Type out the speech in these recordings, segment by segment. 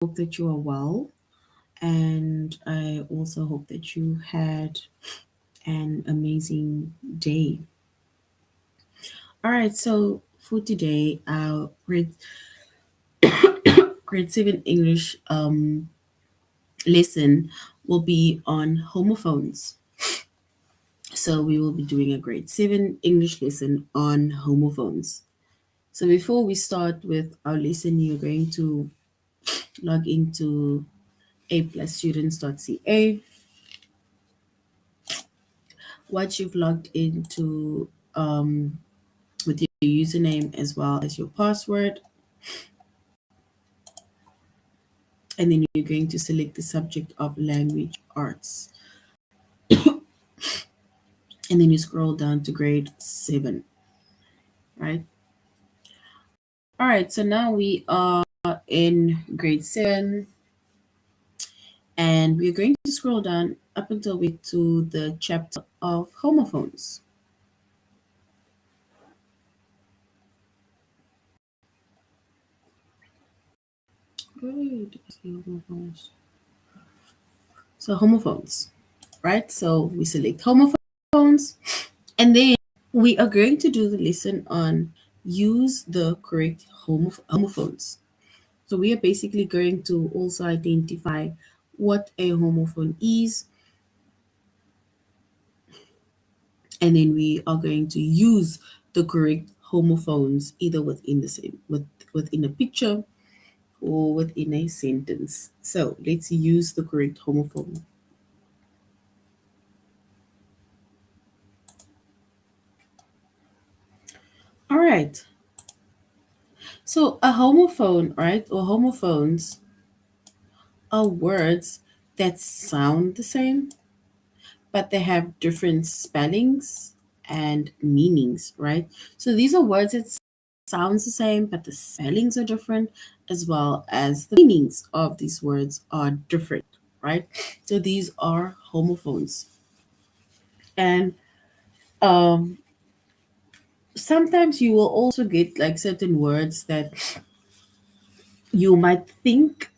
hope that you are well, and I also hope that you had an amazing day. All right, so for today, our grade 7 English lesson will be on homophones. So we will be doing a grade 7 English lesson on homophones. So before we start with our lesson, you're going to log into a+students.ca. Once you've logged into with your username as well as your password, and then you're going to select the subject of language arts, and then you scroll down to grade 7, right? All right, so now we are in grade 7, and we're going to scroll down up until we get to the chapter of homophones. Good. So homophones, right? So we select homophones, and then we are going to do the lesson on use the correct homophones. So we are basically going to also identify what a homophone is, and then we are going to use the correct homophones either within a picture or within a sentence. So let's use the correct homophone. All right. So a homophone, right, or homophones are words that sound the same, but they have different spellings and meanings, right? So these are words that sounds the same, but the spellings are different, as well as the meanings of these words are different, right? So these are homophones. And um, sometimes you will also get like certain words that you might think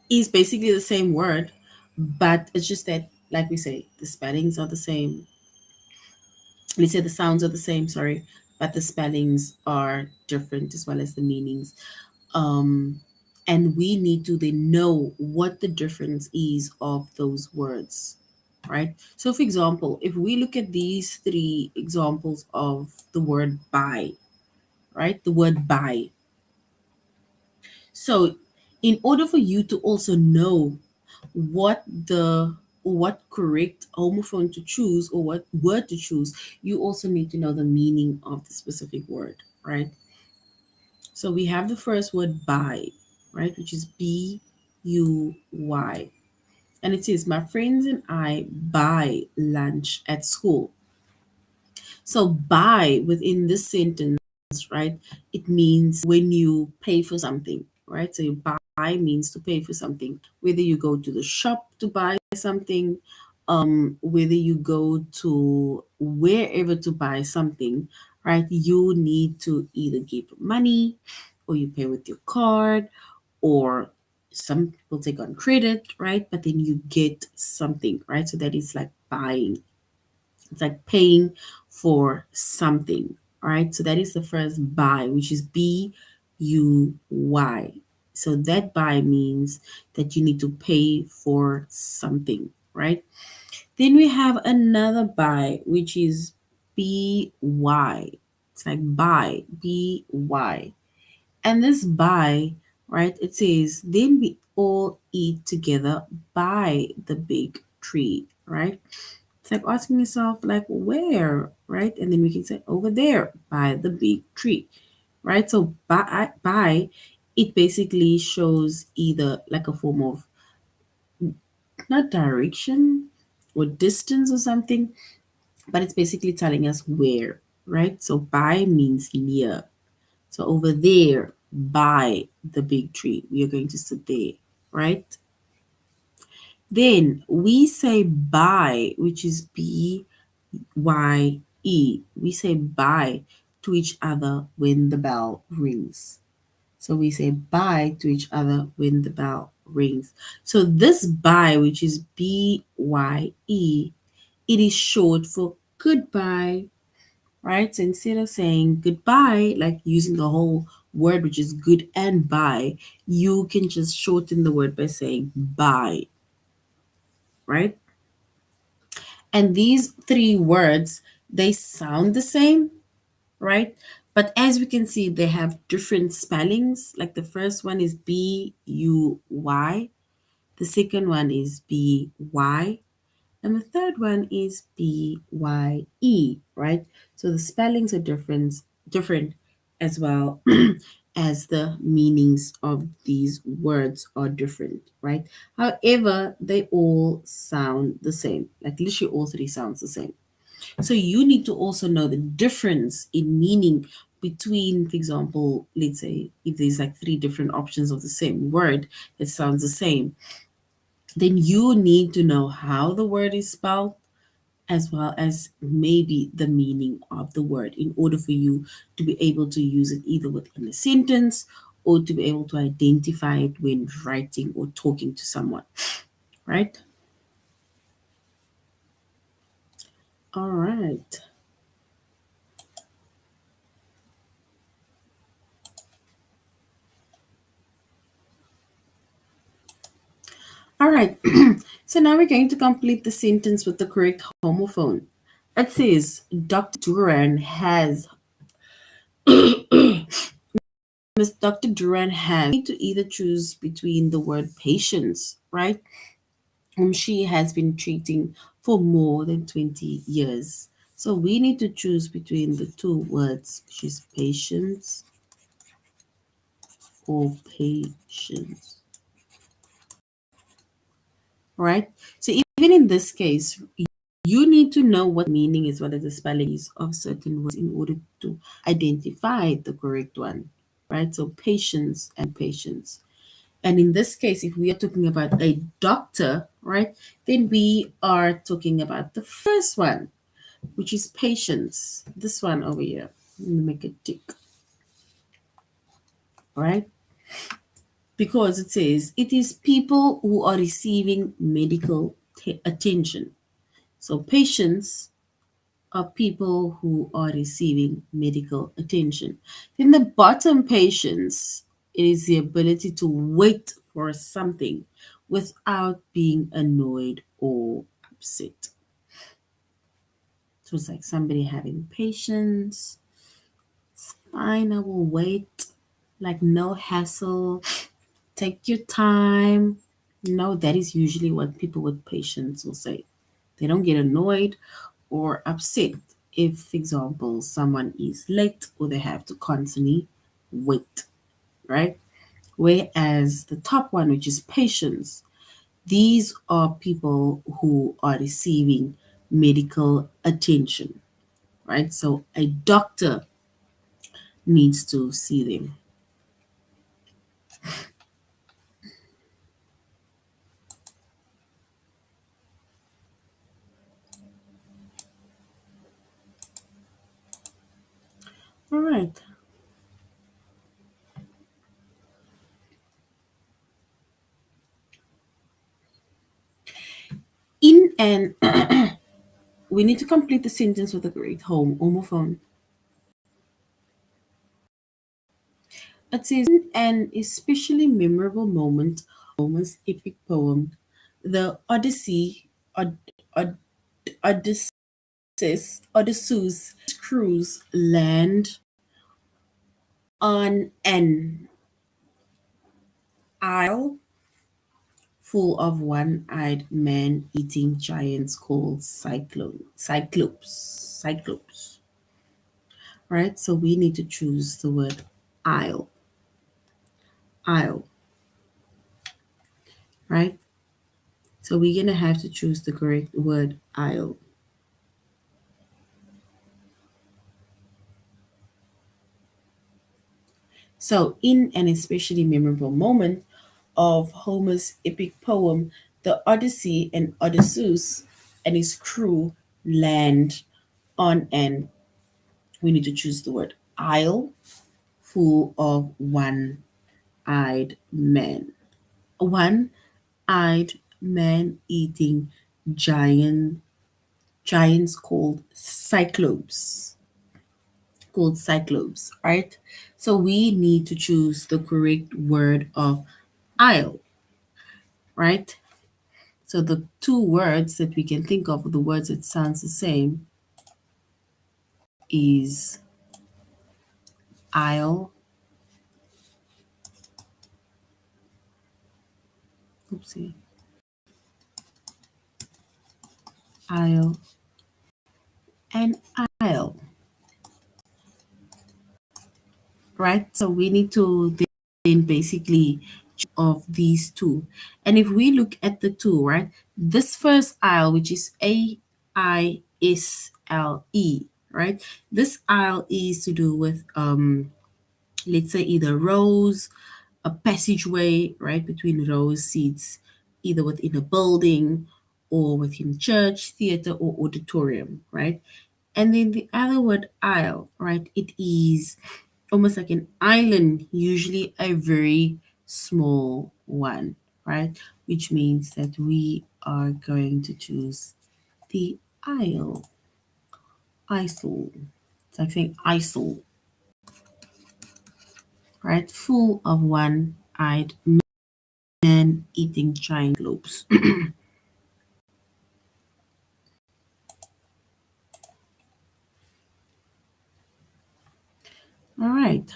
is basically the same word, but it's just that, like we say, the spellings are the same. Let's say the sounds are the same, sorry, but the spellings are different as well as the meanings. And we need to then know what the difference is of those words, right? So, for example, if we look at these three examples of the word buy, right? The word buy. So, in order for you to also know what correct homophone to choose or what word to choose, you also need to know the meaning of the specific word, right? So we have the first word buy, right, which is buy. And it says, my friends and I buy lunch at school. So buy within this sentence, right, it means when you pay for something, right? So you buy means to pay for something, whether you go to the shop to buy something, whether you go to wherever to buy something, right? You need to either give money or you pay with your card, or some people take on credit, right? But then you get something, right? So that is like buying. It's like paying for something, right? So that is the first buy, which is buy. So that buy means that you need to pay for something, right? Then we have another buy, which is by. It's like by. And this buy, right? It says, then we all eat together by the big tree, right? It's like asking yourself, like, where, right? And then we can say, over there, by the big tree, right? So by it basically shows either like a form of not direction or distance or something, but it's basically telling us where, right? So by means near. So over there, by the big tree, we are going to sit there, right? Then we say bye, which is BYE. We say bye to each other when the bell rings. So we say bye to each other when the bell rings. So this bye, which is BYE, it is short for goodbye, right? So instead of saying goodbye, like using the whole word, which is good and bye, you can just shorten the word by saying bye, right? And these three words, they sound the same, right? But as we can see, they have different spellings. Like the first one is B-U-Y, the second one is B-Y, and the third one is B-Y-E, right? So the spellings are different as well as the meanings of these words are different, right? However, they all sound the same. Like literally all three sounds the same. So you need to also know the difference in meaning between, for example, let's say if there's like three different options of the same word that sounds the same, then you need to know how the word is spelled as well as maybe the meaning of the word in order for you to be able to use it either within a sentence or to be able to identify it when writing or talking to someone, right? All right. All right. So now we're going to complete the sentence with the correct homophone. It says Dr. Duran has Miss Dr. Duran has need to either choose between the word patients, right? Whom she has been treating for more than 20 years. So we need to choose between the two words, which is patients or patients, right? So even in this case, you need to know what meaning is, what are the spelling is of certain words in order to identify the correct one, right? So patience and patience. And in this case, if we are talking about a doctor, right, then we are talking about the first one, which is patience. This one over here. Let me make a tick, right? Because it says it is people who are receiving medical attention. So patients are people who are receiving medical attention. Then the bottom patience is the ability to wait for something without being annoyed or upset. So it's like somebody having patience. Fine, I will wait. Like no hassle. Take your time. No, that is usually what people with patience will say. They don't get annoyed or upset if, for example, someone is late or they have to constantly wait, right? Whereas the top one, which is patience, these are people who are receiving medical attention, right? So a doctor needs to see them. All right. In an we need to complete the sentence with a great homophone. It says, in an especially memorable moment of Homer's epic poem, the Odyssey, Od- Odysseus' crews land on an isle full of one-eyed man-eating giants called Cyclops. Right? So we need to choose the word isle. Isle, right? So we're gonna have to choose the correct word isle. So in an especially memorable moment of Homer's epic poem, the Odyssey and Odysseus and his crew land on an, we need to choose the word isle full of one-eyed. eyed man. One-eyed man eating giant giants called cyclopes, right? So we need to choose the correct word of aisle, right? So the two words that we can think of, the words that sounds the same, is aisle, oopsie, aisle, and aisle, right? So we need to then basically of these two. And if we look at the two, right, this first aisle, which is AISLE, right? This aisle is to do with let's say either rows, a passageway, right, between rows seats, either within a building or within church, theater, or auditorium, right? And then the other word aisle, right? It is almost like an island, usually a very small one, right? Which means that we are going to choose the aisle, isle. It's like saying isle, right? Full of one-eyed men eating giant globes. All right.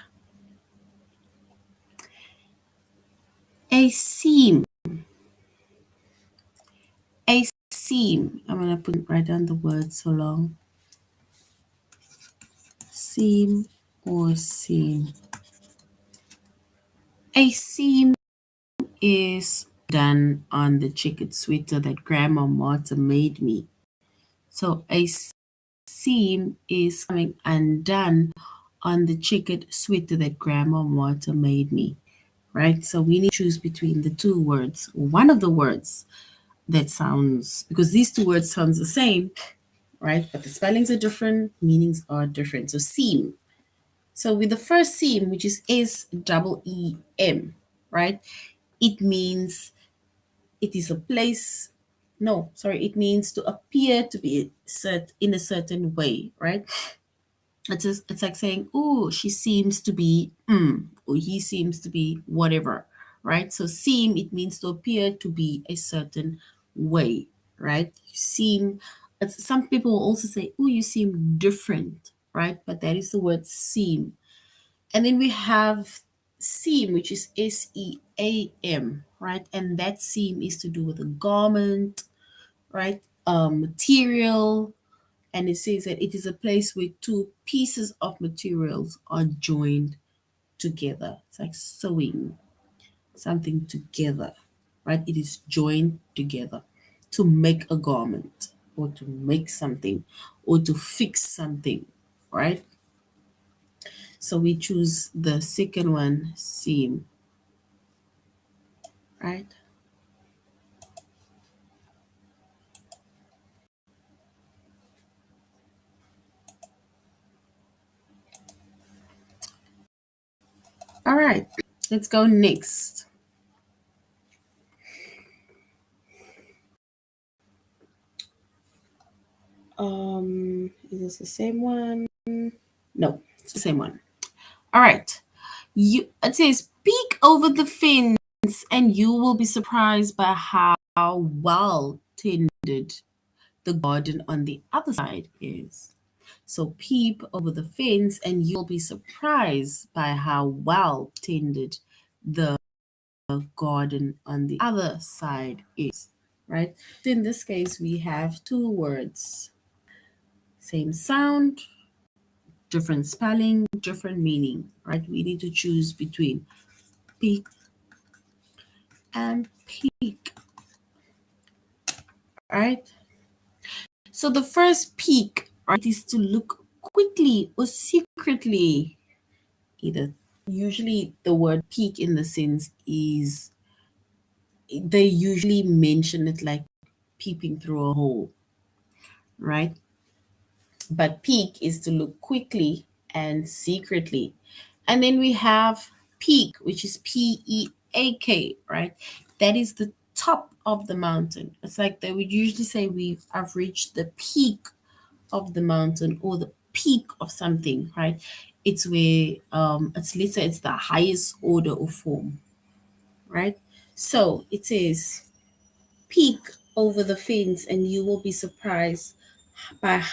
A seam. A seam. I'm going to write down the word so long. Seam or seam. A seam is done on the checkered sweater that Grandma Martha made me. So a seam is coming undone on the checkered sweater that Grandma Martha made me. Right? So we need to choose between the two words. One of the words that sounds, because these two words sounds the same, right? But the spellings are different, meanings are different. So seam. So with the first seam, which is SEEM, right? It means it is a place. No, sorry, it means to appear to be in a certain way, right? It's like saying, oh, she seems to be, or he seems to be whatever, right? So seem, it means to appear to be a certain way, right? You seem, some people will also say, oh, you seem different, right? But that is the word seem. And then we have seam, which is SEAM, right? And that seam is to do with a garment, right? Material, and it says that it is a place where two pieces of materials are joined together. It's like sewing something together, right? It is joined together to make a garment or to make something or to fix something, right? So we choose the second one, seam, right? All right, let's go next. Is this the same one? No, it's the same one. All right. It says peek over the fence and you will be surprised by how well tended the garden on the other side is. So peep over the fence and you'll be surprised by how well tended the garden on the other side is, right? So in this case, we have two words, same sound, different spelling, different meaning, right? We need to choose between peek and peek, right? So the first peek, right, is to look quickly or secretly. Either usually the word peek in the sense is they usually mention it like peeping through a hole, right? But peek is to look quickly and secretly. And then we have peak, which is Peak, right? That is the top of the mountain. It's like they would usually say I've reached the peak of the mountain or the peak of something, right? It's where it's, let's say, it's the highest order or form, right? So it says peek over the fence and you will be surprised by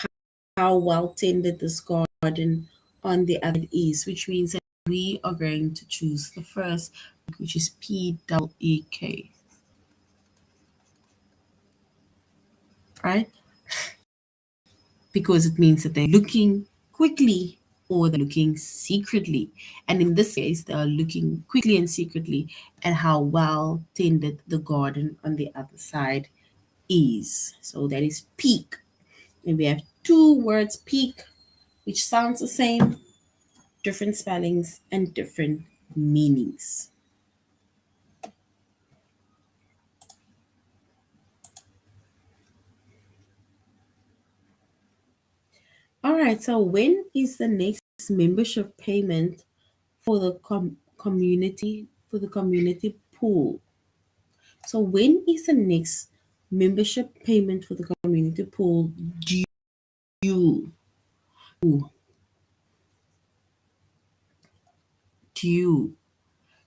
how well tended this garden on the other is, which means that we are going to choose the first, which is Peek, right? Because it means that they're looking quickly or they're looking secretly. And in this case, they are looking quickly and secretly at how well tended the garden on the other side is. So that is peek. And we have two words, peek, which sounds the same, different spellings and different meanings. All right, so when is the next membership payment for the community pool? So when is the next membership payment for the community pool due? Due.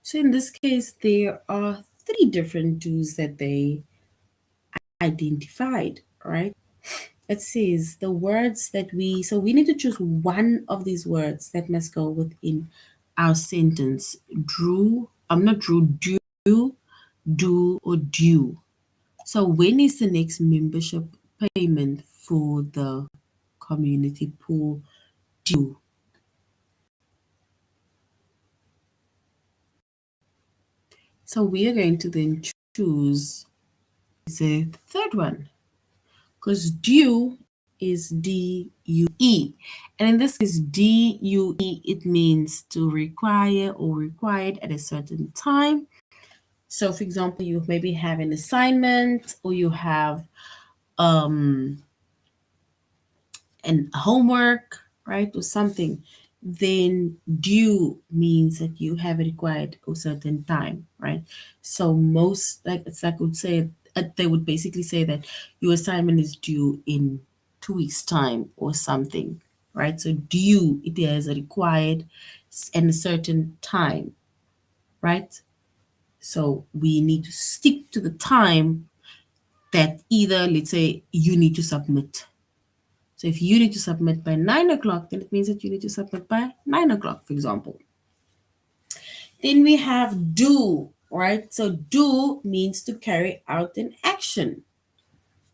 So in this case, there are three different dues that they identified, right? It says the words that so we need to choose one of these words that must go within our sentence. Not drew, do, or due. So when is the next membership payment for the community pool due? So we are going to then choose the third one because due is DUE. And in this case, DUE, it means to require or required at a certain time. So, for example, you maybe have an assignment or you have um, and homework, right, or something, then due means that you have it required a certain time, right? So most, like it's like would say, they would basically say that your assignment is due in 2 weeks time or something, right? So due, it is a required and a certain time, right? So we need to stick to the time that either, let's say, you need to submit. So if you need to submit by 9 o'clock, then it means that you need to submit by 9 o'clock, for example. Then we have do, right? So do means to carry out an action,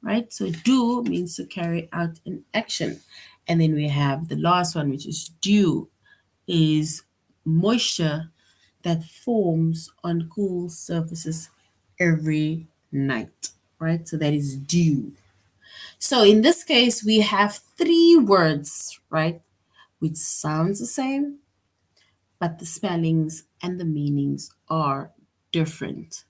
right? So do means to carry out an action. And then we have the last one, which is dew, is moisture that forms on cool surfaces every night, right? So that is dew. So in this case, we have three words, right? Which sounds the same, but the spellings and the meanings are different,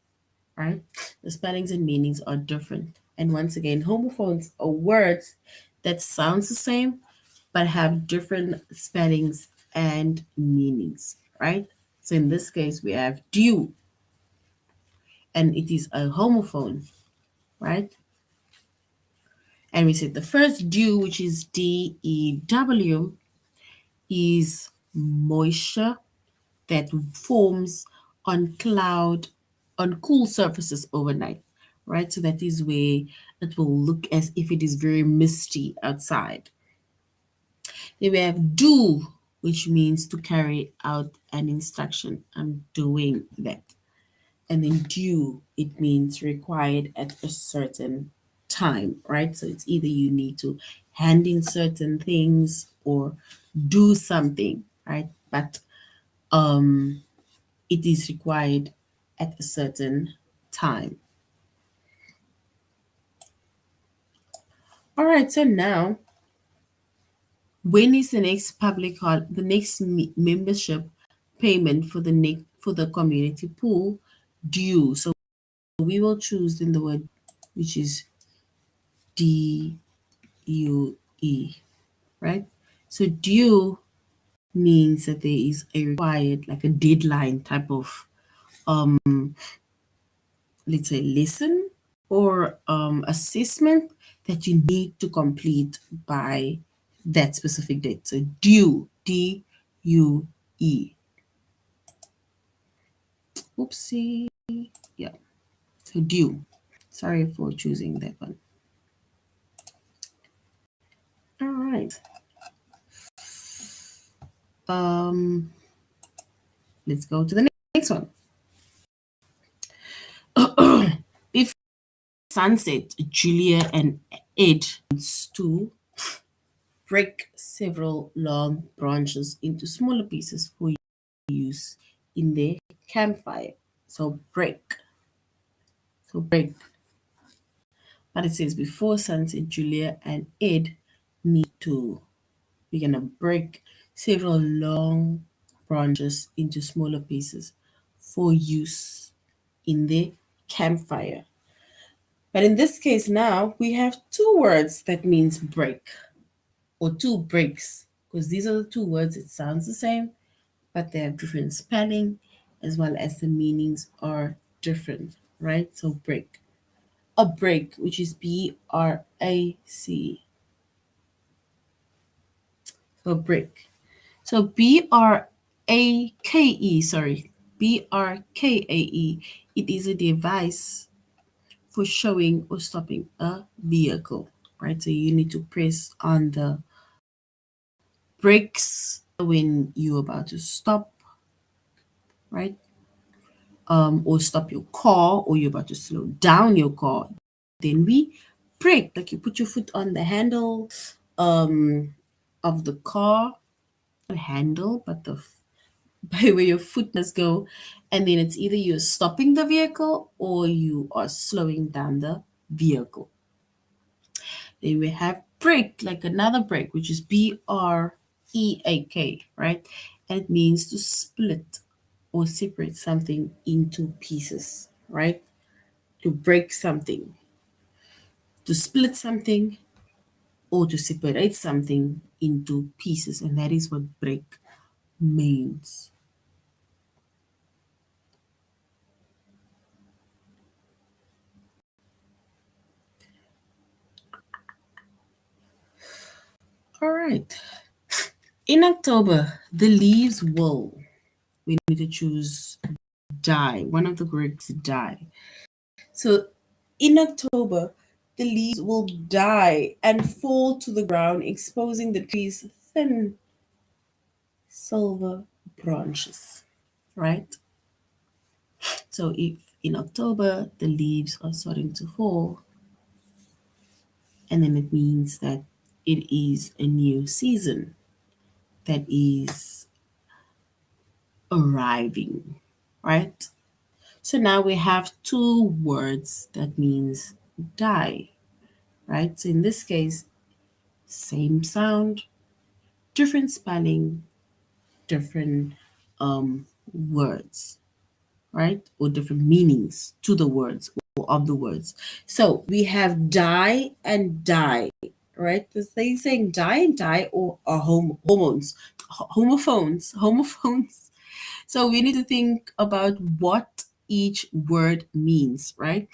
right? The spellings and meanings are different. And once again, homophones are words that sounds the same, but have different spellings and meanings, right? So in this case, we have dew, and it is a homophone, right? And we said the first dew, which is DEW, is moisture that forms on cool surfaces overnight, right? So that is where it will look as if it is very misty outside. Then we have do, which means to carry out an instruction. I'm doing that. And then due, it means required at a certain time, right? So it's either you need to hand in certain things or do something, right? But um it is required at a certain time. All right, so now when is the next the next membership payment for the community pool due? So we will choose in the word which is DUE, right? So due means that there is a required, like a deadline type of, um, let's say, lesson or assessment that you need to complete by that specific date. So due, D-U-E. Oopsie. Yeah. So due. Sorry for choosing that one. All right. Um, let's go to the next one. Before sunset, Julia and Ed to break several long branches into smaller pieces for use in their campfire. So break. So break. But it says before sunset, Julia and Ed need to. We're gonna break several long branches into smaller pieces for use in the campfire. But in this case now, we have two words that means break or two breaks because these are the two words. It sounds the same, but they have different spelling as well as the meanings are different, right? So break. A break, which is B-R-A-C. So break. So B-R-A-K-E, sorry, B-R-K-A-E. It is a device for showing or stopping a vehicle, right? So you need to press on the brakes when you're about to stop, right? Or stop your car, or you're about to slow down your car. Then we brake, like you put your foot on the handle um, of the car, not handle, but the by where your foot must go, and then it's either you're stopping the vehicle or you are slowing down the vehicle. Then we have break, like another break, which is B-R-E-A-K, right? And it means to split or separate something into pieces, right? To break something, to split something, or to separate something into pieces. And that is what break means. All right. In October, the leaves will, we need to choose die. One of the correct die. So in October, the leaves will die and fall to the ground, exposing the tree's thin silver branches, right? So if in October the leaves are starting to fall, and then it means that it is a new season that is arriving, right? So now we have two words that means die, right? So in this case, same sound, different spelling, different words, right? Or different meanings to the words or of the words. So we have die and die, right? Is they saying die and die or are hormones, homophones. So we need to think about what each word means, right?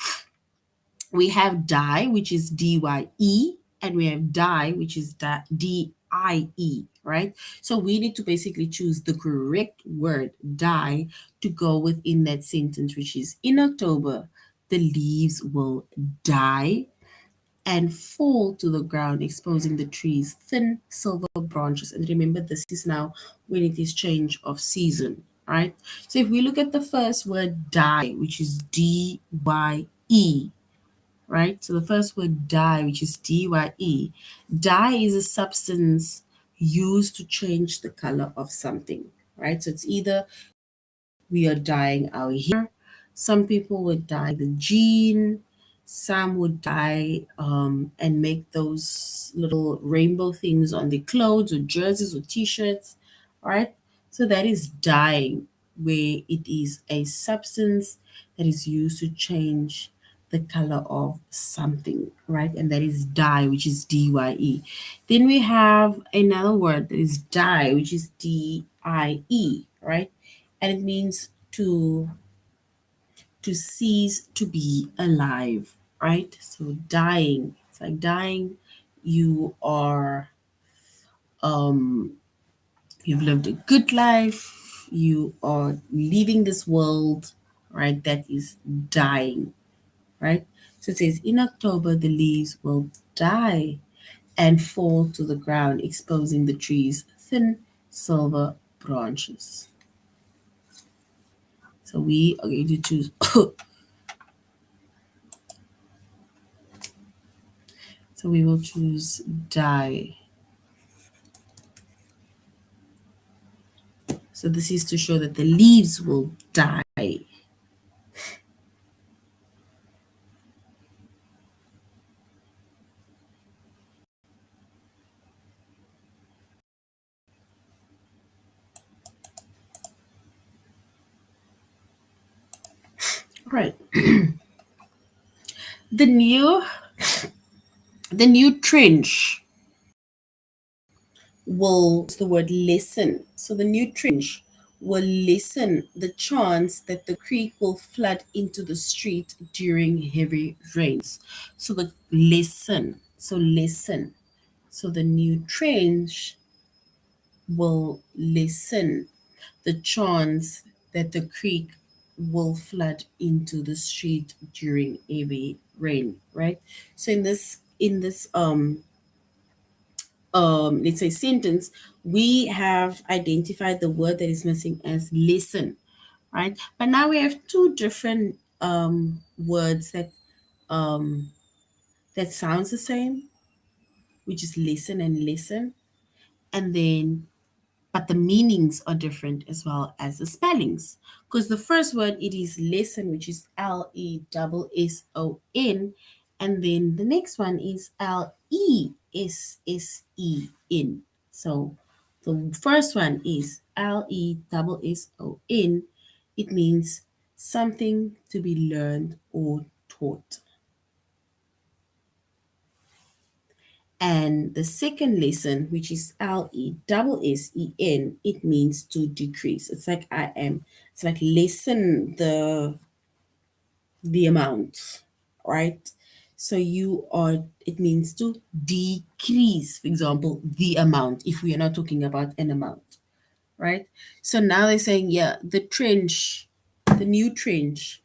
We have die, which is D-Y-E, and we have die, which is D-I-E, right? So we need to basically choose the correct word, die, to go within that sentence, which is in October, the leaves will die and fall to the ground, exposing the tree's thin silver branches. And remember, this is now when it is change of season, right? So if we look at the first word, die, which is D-Y-E, right? So the first word dye, which is D-Y-E. Dye is a substance used to change the color of something, right? So it's either we are dyeing our hair, some people would dye the jean, some would dye and make those little rainbow things on their clothes or jerseys or t-shirts, right? So that is dyeing, where it is a substance that is used to change the color of something, right? And that is dye, which is dye. Then we have another word that is die, which is die, right? And it means to cease to be alive, right? So dying, it's like dying. You are um you've lived a good life, you are leaving this world, right? That is dying, right? So it says, in October, the leaves will die and fall to the ground, exposing the tree's thin silver branches. So we are going to choose, so we will choose die. So this is to show that the leaves will die. Right. The new the new trench will use the word listen. So the new trench will lessen the chance that the creek will flood into the street during heavy rains. So the listen. So listen. So the new trench will lessen the chance that the creek will flood into the street during heavy rain, right? So in this let's say sentence, we have identified the word that is missing as listen, right? But now we have two different words um that sounds the same, which is listen and listen, and then but the meanings are different as well as the spellings. Because the first word, it is lesson, which is Lesson, and then the next one is Lesson. So the first one is Lesson. It means something to be learned or taught. And the second lesson, which is Lesson, it means to decrease. It's like it's like lessen the amount, right? So it means to decrease, for example, the amount, if we are not talking about an amount, right? So now they're saying, yeah, the new trench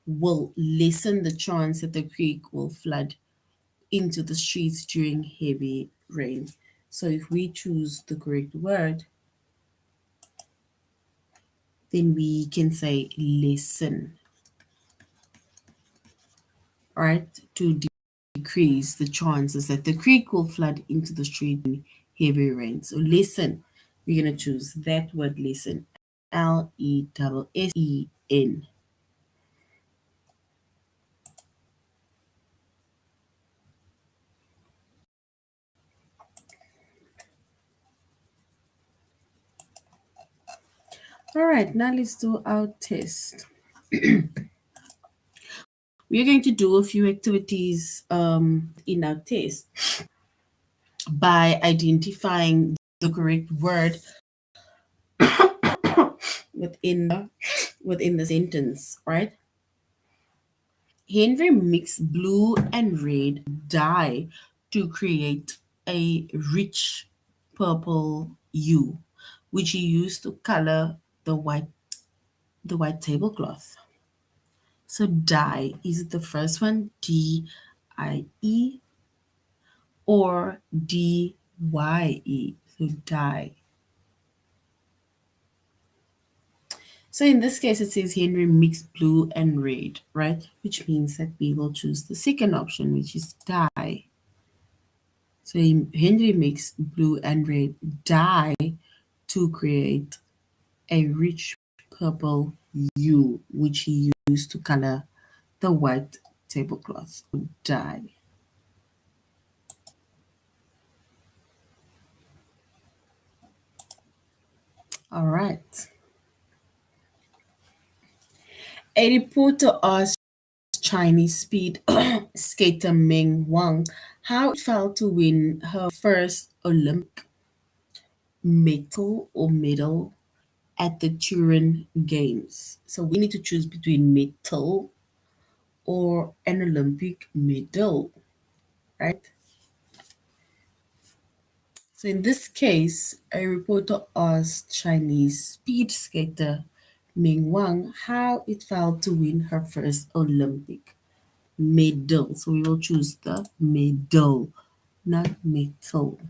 will lessen the chance that the creek will flood into the streets during heavy rain. So if we choose the correct word, then we can say listen, right? To decrease the chances that the creek will flood into the street in heavy rain. So listen, we're going to choose that word listen. Lesen. All right, now let's do our test. We're going to do a few activities in our test by identifying the correct word within the sentence, right? Henry mixed blue and red dye to create a rich purple hue, which he used to color the white tablecloth. So dye, is it the first one, DIE, or DYE? So dye. So in this case, it says Henry mixed blue and red, right? Which means that we will choose the second option, which is dye. So Henry mixed blue and red dye to create a rich purple hue, which he used to color the white tablecloth. Dye. All right. A reporter asked Chinese speed skater Meng Wang how it felt to win her first Olympic medal at the Turin Games. So we need to choose between medal or an Olympic medal, right? So in this case, a reporter asked Chinese speed skater Ming Wang how it felt to win her first Olympic medal. So we will choose the medal, not medal.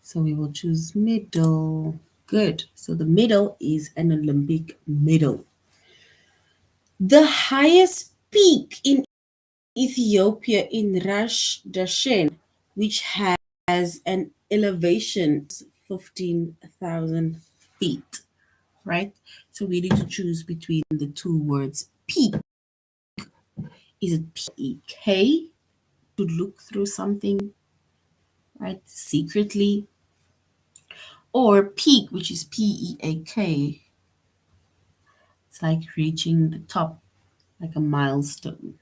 So we will choose medal. Good. So the medal is an Olympic medal. The highest peak in Ethiopia in Rash Dashen, which has an elevation of 15,000 feet, right? So we need to choose between the two words peak. Is it P-E-K to look through something, right, secretly, or peak, which is P-E-A-K? It's like reaching the top, like a milestone,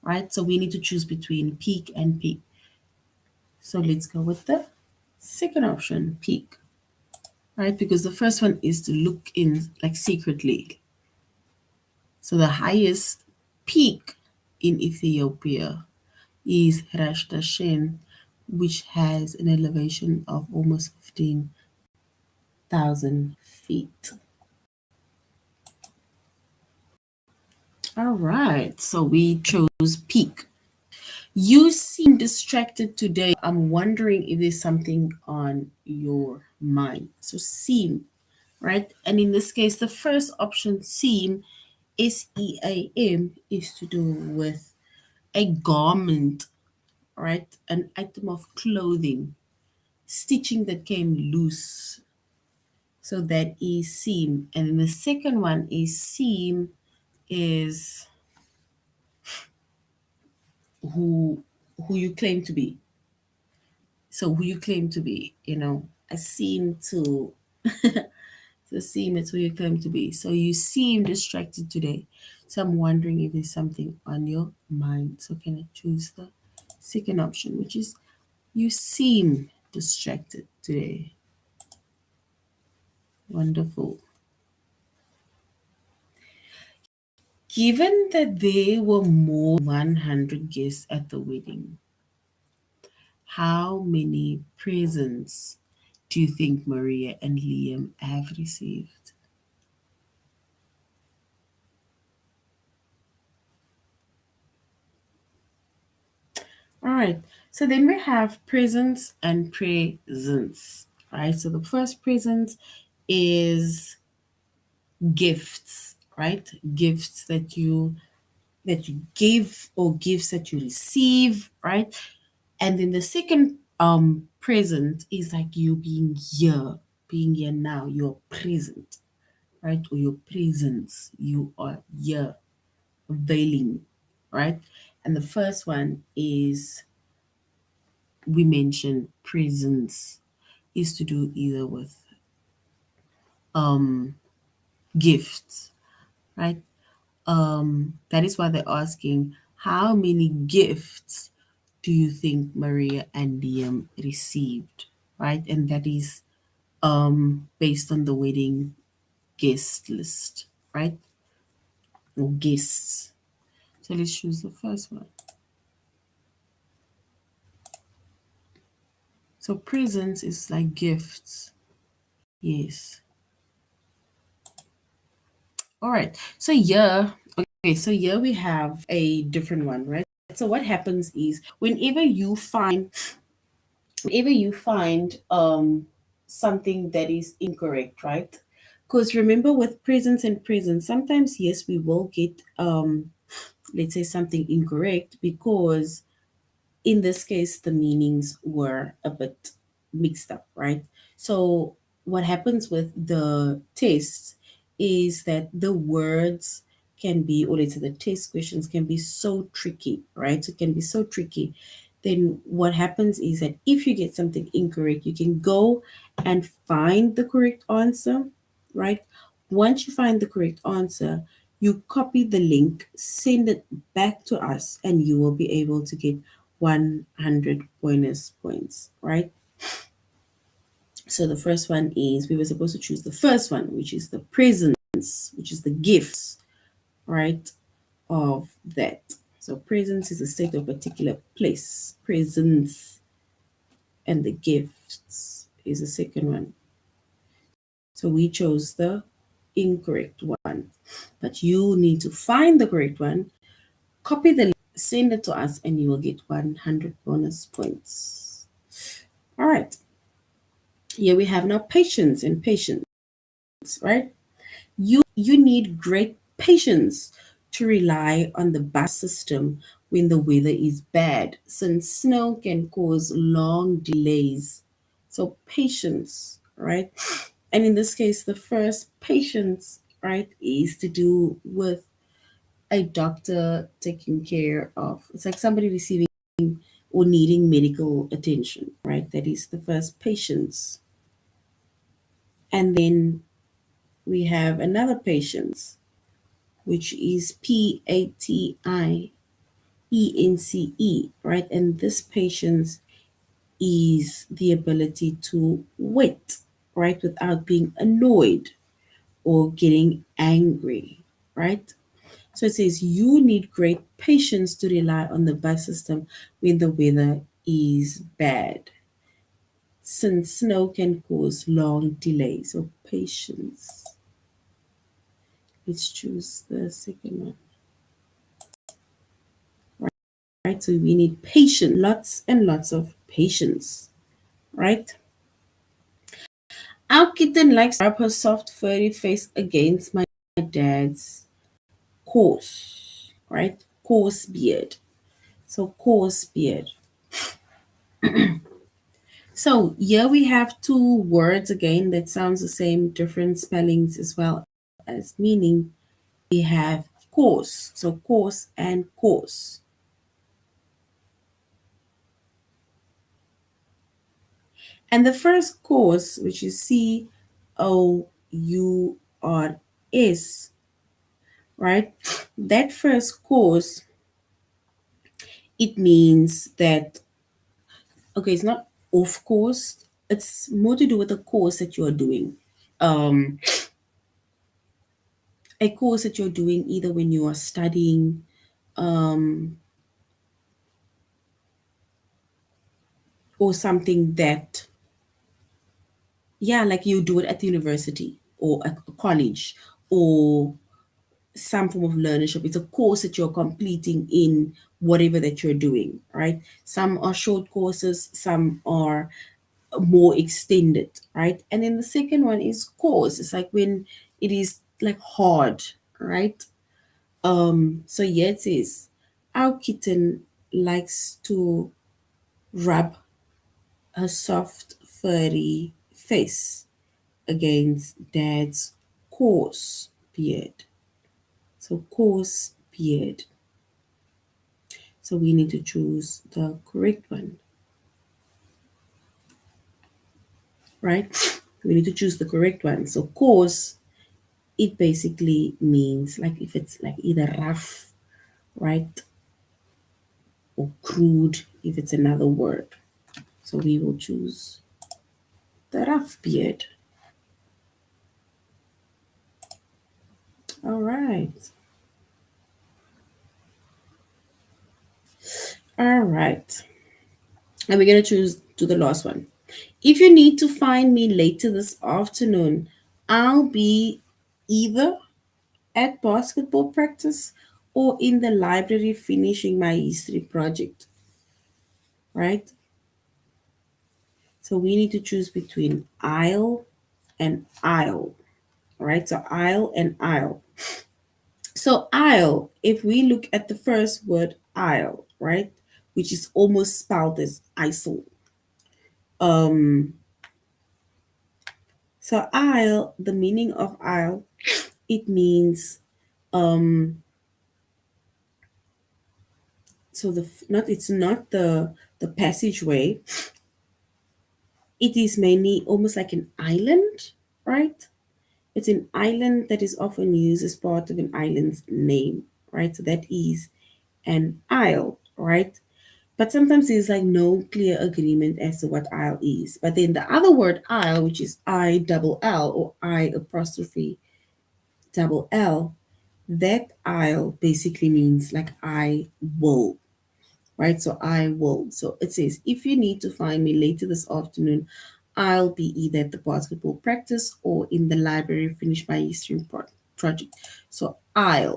right? So we need to choose between peak and peak. So let's go with the second option, peak, right? Because the first one is to look in like secretly. So the highest peak in Ethiopia is Rash Dashen, which has an elevation of almost 15,000 feet. All right, so we chose peak. You seem distracted today. I'm wondering if there's something on your mind. So, seem, right? And in this case, the first option, seam, SEAM, is to do with a garment, right? An item of clothing, stitching that came loose. So that is seam. And then the second one is seam is who who you claim to be. So who you claim to be, I seem to seem it's who you claim to be. So you seem distracted today. So I'm wondering if there's something on your mind. So can I choose the second option, which is you seem distracted today. Wonderful. Given that there were more than 100 guests at the wedding, how many presents do you think Maria and Liam have received? All right. So then we have presents and presents, right? So the first present is gifts, right? Gifts that you give or gifts that you receive, right? And then the second present is like you being here now, you're present, right? Or your presence, you are here, veiling, right? And the first one is we mentioned presents is to do either with um gifts, right? That is why they're asking how many gifts do you think Maria and Liam received, right? And that is based on the wedding guest list, right? Or guests. So let's choose the first one. So presents is like gifts. Yes. All right. So yeah. Okay, so here we have a different one, right? So what happens is whenever you find something that is incorrect, right? Because remember with presents and presents, sometimes yes, we will get let's say something incorrect because in this case, the meanings were a bit mixed up, right? So, what happens with the tests is that the words can be, or let's say the test questions can be so tricky, right? So, it can be so tricky. Then, what happens is that if you get something incorrect, you can go and find the correct answer, right? Once you find the correct answer, you copy the link, send it back to us, and you will be able to get 100 bonus points, right? So the first one is, we were supposed to choose the first one, which is the presents, which is the gifts, right, of that. So presence is a state of a particular place. Presence, and the gifts is the second one. So we chose the incorrect one. But you need to find the correct one, copy the link, send it to us, and you will get 100 bonus points. All right. Here we have now patience and patience, right? You need great patience to rely on the bus system when the weather is bad, since snow can cause long delays. So patience, right? And in this case, the first patience, right, is to do with a doctor taking care of. It's like somebody receiving or needing medical attention, right? That is the first patience. And then we have another patience, which is PATIENCE, right? And this patience is the ability to wait, right, without being annoyed or getting angry, right? So it says you need great patience to rely on the bus system when the weather is bad, since snow can cause long delays. So patience. Let's choose the second one. Right? So we need patience, lots and lots of patience, right? Our kitten likes to rub her soft furry face against my dad's coarse, right? Coarse beard. So coarse beard. So here we have two words again that sounds the same, different spellings as well as meaning. We have coarse, so coarse and coarse. And the first course, which is COURS, right? That first course, it means that, okay, it's not off course, it's more to do with the course that you're doing. Um, a course that you're doing either when you are studying, um, or something that, yeah, like you do it at the university or at a college or some form of learnership. It's a course that you're completing in whatever that you're doing, right? Some are short courses, some are more extended, right? And then the second one is course. It's like when it is like hard, right? So yeah, it says our kitten likes to rub her soft, furry face against dad's coarse beard. So coarse beard. So we need to choose the correct one, right? We need to choose the correct one. So coarse, it basically means like if it's like either rough, right? Or crude if it's another word. So we will choose the rough beard. All right. All right. And we're going to choose to the last one. If you need to find me later this afternoon, I'll be either at basketball practice or in the library finishing my history project, right? So we need to choose between I'll and I'll, right? So I'll and I'll. So I'll, if we look at the first word I'll, right, which is almost spelled as ISIL. Um, so I'll, the meaning of I'll, it means so the not it's not the passageway. It is mainly almost like an island, right? It's an island that is often used as part of an island's name, right? So that is an isle, right? But sometimes there's like no clear agreement as to what isle is. But then the other word isle, which is I double L or I apostrophe double L, that isle basically means like I will, right? So I will. So it says, if you need to find me later this afternoon, I'll be either at the basketball practice or in the library finish my history project. So I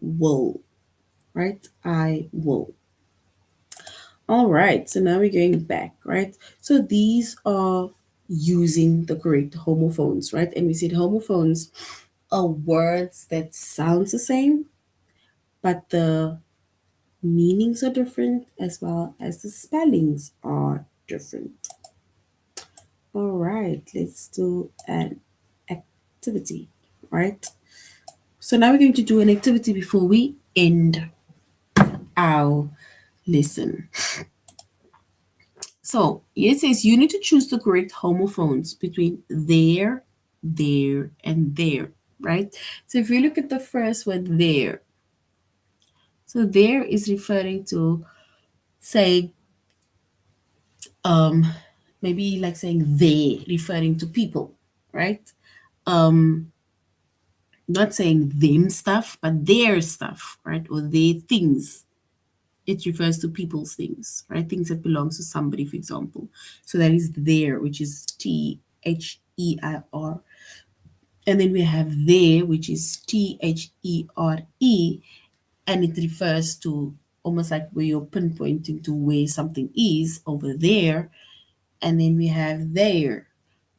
will, right? I will. All right, so now we're going back, right? So these are using the correct homophones, right? And we said homophones are words that sounds the same, but the meanings are different as well as the spellings are different. All right, let's do an activity, right? So now we're going to do an activity before we end our lesson. So it says you need to choose the correct homophones between there, and there, right? So if you look at the first word there, so there is referring to say um maybe like saying they referring to people, right? Um not saying them stuff, but their stuff, right? Or their things. It refers to people's things, right? Things that belongs to somebody, for example. So that is there, which is Their. And then we have there, which is There, and it refers to almost like where you're pinpointing to where something is over there. And then we have there,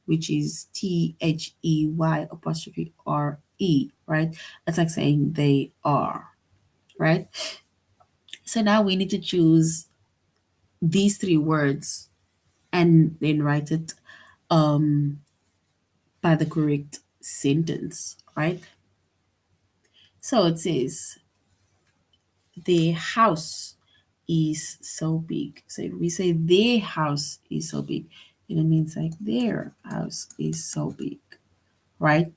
which is They apostrophe RE, right? That's like saying they are, right? So now we need to choose these three words and then write it um, by the correct sentence, right? So it says, their house is so big. So if we say their house is so big, then it means like their house is so big, right?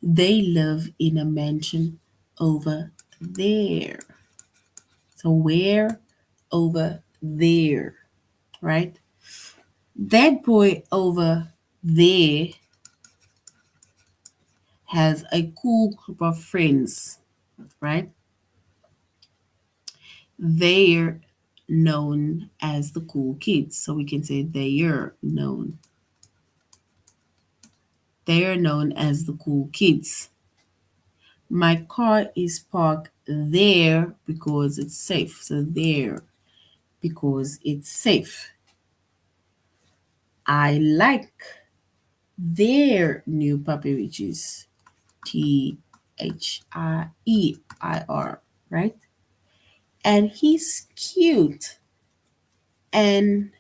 They live in a mansion over there. So where? Over there, right? That boy over there has a cool group of friends, right? They're known as the cool kids. So we can say they're known. They're known as the cool kids. My car is parked there because it's safe. So there because it's safe. I like their new puppy, which is Thieir, right? And and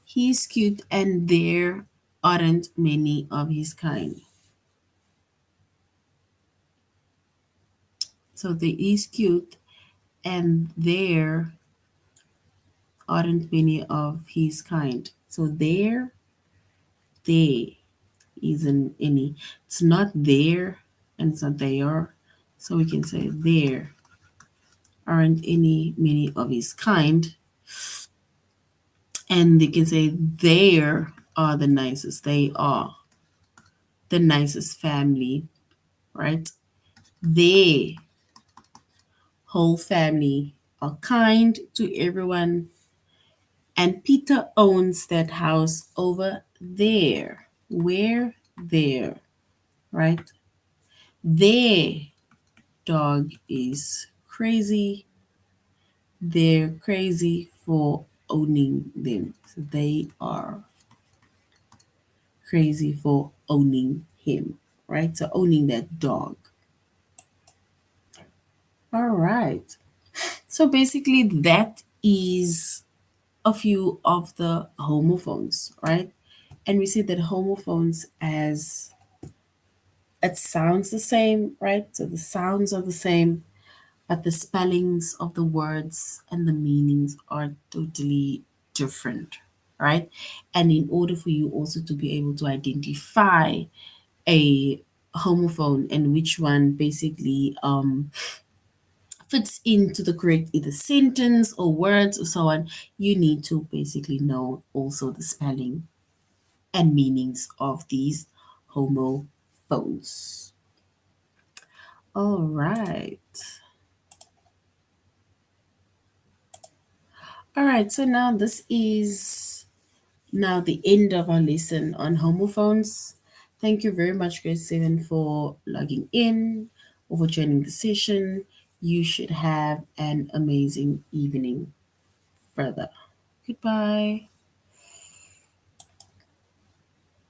he's cute, and there aren't many of his kind. So there is cute, and there aren't many of his kind. So there isn't any. It's not there, and it's not there. So we can say there aren't any many of his kind, and they can say there are the nicest. They are the nicest family, right? Their whole family are kind to everyone, and Peter owns that house over there. Where? There, right? Their dog is crazy. They're crazy for owning them. So they are crazy for owning him, right? So owning that dog. All right. So basically, that is a few of the homophones, right? And we see that homophones as it sounds the same, right? So the sounds are the same, but the spellings of the words and the meanings are totally different, right? And in order for you also to be able to identify a homophone and which one basically fits into the correct either sentence or words or so on, you need to basically know also the spelling and meanings of these homophones. All right. All right. So now this is now the end of our lesson on homophones. Thank you very much, grade 7, for logging in or for joining the session. You should have an amazing evening further. Goodbye.